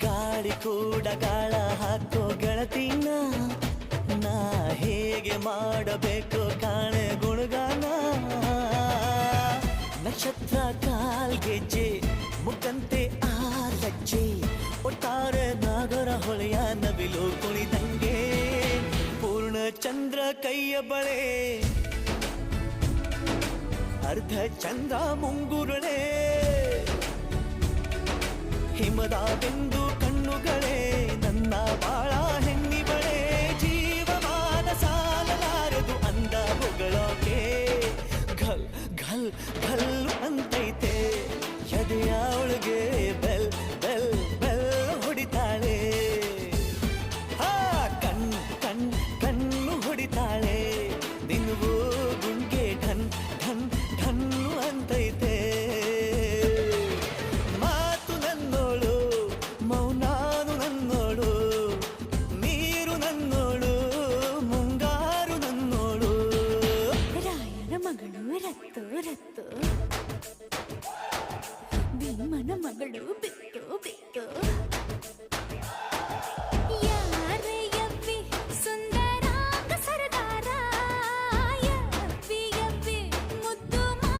ಗಾಳಿ ಕೂಡ ಗಾಳ ಹಾಕೋ ಗೆಳತಿನ ನಾ ಹೇಗೆ ಮಾಡಬೇಕು ಕಾಣೆ ಗುಣಗಾನ ನಕ್ಷತ್ರ ಕಾಲ್ಗೆಜ್ಜೆ ಮುಖಂತೆ ಆ ಲಜ್ಜೆ ಒಟ್ಟಾರೆ ನಾಗರ ಹೊಳೆಯ ನವಿಲು ಕುಣಿದಂಗೆ ಪೂರ್ಣ ಚಂದ್ರ ಕೈಯ ಬಳೆ ಅರ್ಧ ಚಂದ್ರ ಮುಂಗುರುಳೆ ಹಿಮದ ಬಿಂದು ಕಣ್ಣುಗಳೇ ನನ್ನ ಬಾಳ ಹೆಣ್ಣಿಬಳೆ ಜೀವಮಾನ ಸಾಲಲಾರದು ಅಂದ ಹೊಗಳೋಕೆ ಘಲ್ ಘಲ್ ಘಲ್